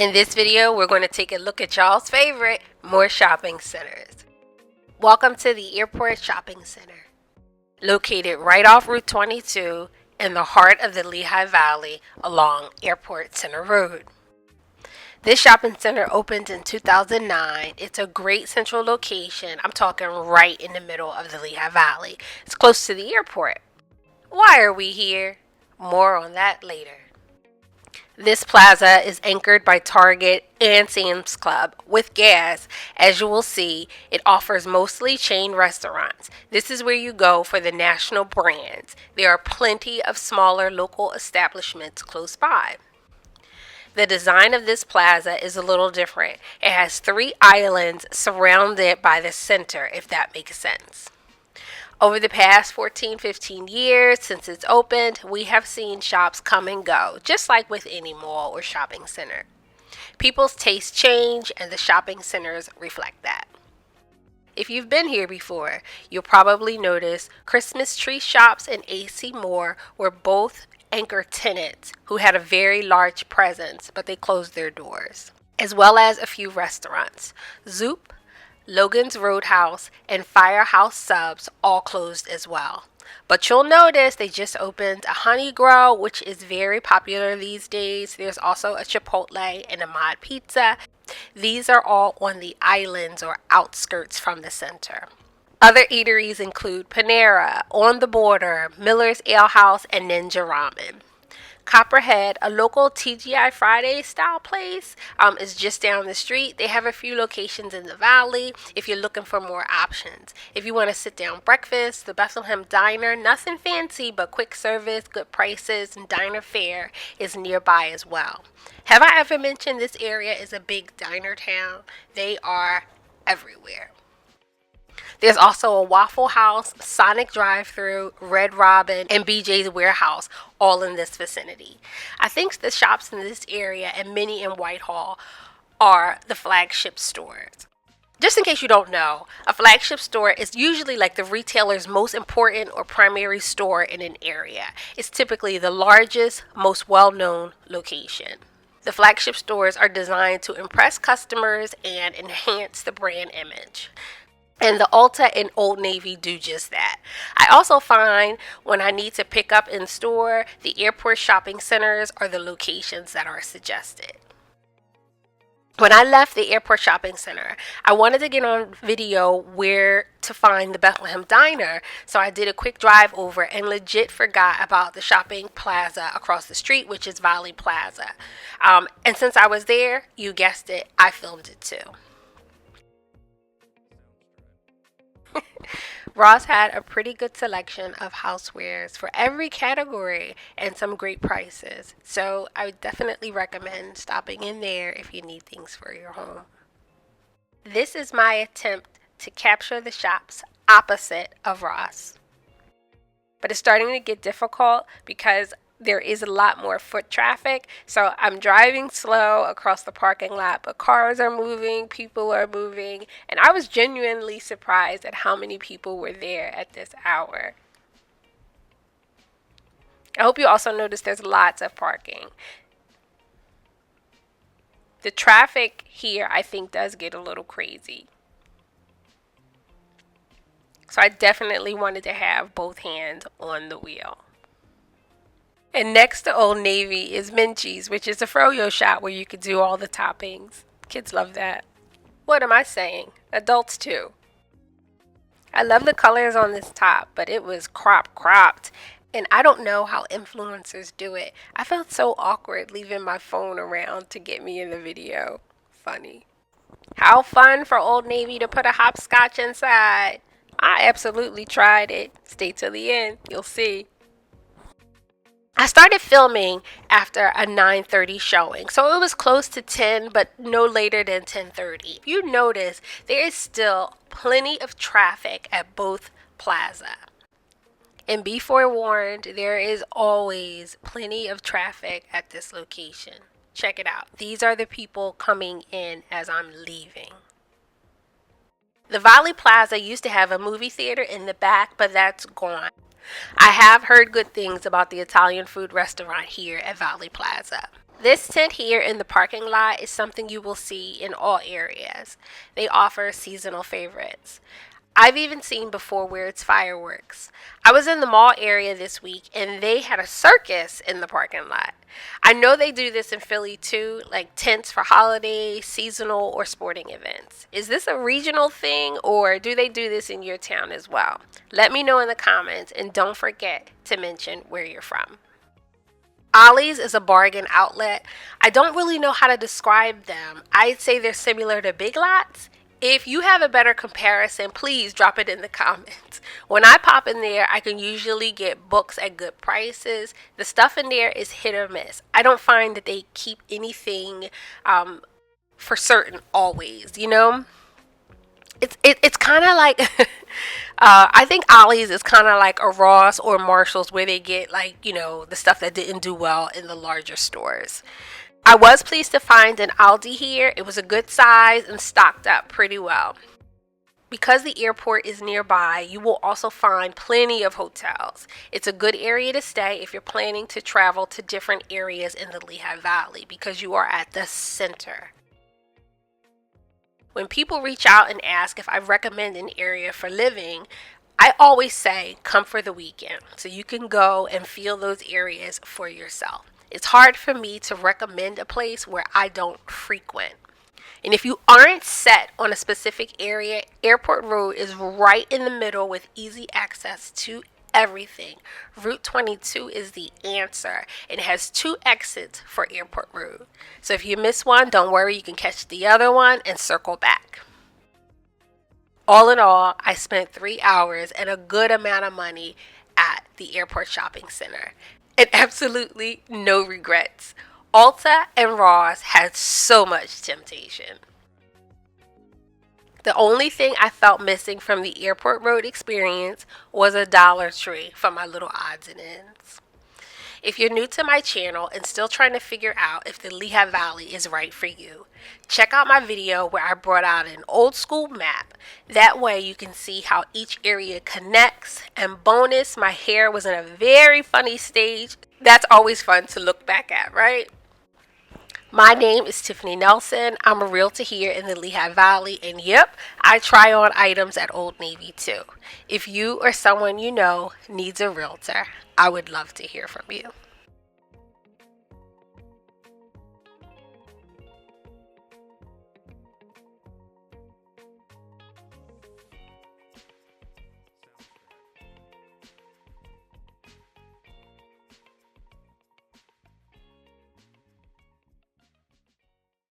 In this video, we're going to take a look at y'all's favorite, more shopping centers. Welcome to the Airport Shopping Center. Located right off Route 22 in the heart of the Lehigh Valley along Airport Center Road. This shopping center opened in 2009. It's a great central location. I'm talking right in the middle of the Lehigh Valley. It's close to the airport. Why are we here? More on that later. This plaza is anchored by Target and Sam's Club with gas. As you will see, it offers mostly chain restaurants. This is where you go for the national brands. There are plenty of smaller local establishments close by. The design of this plaza is a little different. It has 3 islands surrounded by the center, if that makes sense. Over the past 15 years since it's opened, we have seen shops come and go, just like with any mall or shopping center. People's tastes change, and the shopping centers reflect that. If you've been here before, you'll probably notice Christmas tree shops and AC Moore were both anchor tenants who had a very large presence, but they closed their doors, as well as a few restaurants. Zoop, Logan's Roadhouse, and Firehouse Subs all closed as well. But you'll notice they just opened a Honey Grow, which is very popular these days. There's also a Chipotle and a Mod Pizza. These are all on the islands or outskirts from the center. Other eateries include Panera, On the Border, Miller's Ale House, and Ninja Ramen. Copperhead, a local TGI Friday style place, is just down the street. They have a few locations in the valley if you're looking for more options. If you want to sit down breakfast, the Bethlehem Diner, nothing fancy but quick service, good prices, and diner fare is nearby as well. Have I ever mentioned this area is a big diner town? They are everywhere. There's also a Waffle House, Sonic Drive-Thru, Red Robin, and BJ's Warehouse, all in this vicinity. I think the shops in this area and many in Whitehall are the flagship stores. Just in case you don't know, a flagship store is usually like the retailer's most important or primary store in an area. It's typically the largest, most well-known location. The flagship stores are designed to impress customers and enhance the brand image. And the Ulta and Old Navy do just that. I also find when I need to pick up in store, the airport shopping centers are the locations that are suggested. When I left the airport shopping center, I wanted to get on video where to find the Bethlehem Diner, so I did a quick drive over and legit forgot about the shopping plaza across the street, which is Valley Plaza. And since I was there, you guessed it, I filmed it too. Ross had a pretty good selection of housewares for every category and some great prices. So I would definitely recommend stopping in there if you need things for your home. This is my attempt to capture the shops opposite of Ross. But it's starting to get difficult because there is a lot more foot traffic, so I'm driving slow across the parking lot, but cars are moving, people are moving, and I was genuinely surprised at how many people were there at this hour. I hope you also notice there's lots of parking. The traffic here, I think, does get a little crazy. So I definitely wanted to have both hands on the wheel. And next to Old Navy is Minchie's, which is a froyo shop where you could do all the toppings. Kids love that. What am I saying? Adults too. I love the colors on this top, but it was cropped. And I don't know how influencers do it. I felt so awkward leaving my phone around to get me in the video. Funny. How fun for Old Navy to put a hopscotch inside. I absolutely tried it. Stay till the end. You'll see. I started filming after a 9:30 showing, so it was close to 10, but no later than 10:30. If you notice, there is still plenty of traffic at both plaza. And be forewarned, there is always plenty of traffic at this location. Check it out. These are the people coming in as I'm leaving. The Valley Plaza used to have a movie theater in the back, but that's gone. I have heard good things about the Italian food restaurant here at Valley Plaza. This tent here in the parking lot is something you will see in all areas. They offer seasonal favorites. I've even seen before where it's fireworks. I was in the mall area this week and they had a circus in the parking lot. I know they do this in Philly too, like tents for holiday, seasonal, or sporting events. Is this a regional thing or do they do this in your town as well? Let me know in the comments and don't forget to mention where you're from. Ollie's is a bargain outlet. I don't really know how to describe them. I'd say they're similar to Big Lots. If you have a better comparison, please drop it in the comments. When I pop in there, I can usually get books at good prices. The stuff in there is hit or miss. I don't find that they keep anything for certain always, you know? It's kind of like I think Ollie's is kind of like a Ross or Marshall's where they get like, you know, the stuff that didn't do well in the larger stores. I was pleased to find an Aldi here. It was a good size and stocked up pretty well. Because the airport is nearby, you will also find plenty of hotels. It's a good area to stay if you're planning to travel to different areas in the Lehigh Valley because you are at the center. When people reach out and ask if I recommend an area for living, I always say come for the weekend so you can go and feel those areas for yourself. It's hard for me to recommend a place where I don't frequent. And if you aren't set on a specific area, Airport Road is right in the middle with easy access to everything. Route 22 is the answer. It has 2 exits for Airport Road. So if you miss one, don't worry, you can catch the other one and circle back. All in all, I spent 3 hours and a good amount of money at the airport shopping center. And absolutely no regrets. Ulta and Ross had so much temptation. The only thing I felt missing from the Airport Road experience was a Dollar Tree for my little odds and ends. If you're new to my channel and still trying to figure out if the Lehigh Valley is right for you, check out my video where I brought out an old school map. That way you can see how each area connects. And bonus, my hair was in a very funny stage. That's always fun to look back at, right? My name is Tiffany Nelson. I'm a realtor here in the Lehigh Valley, and yep, I try on items at Old Navy too. If you or someone you know needs a realtor, I would love to hear from you.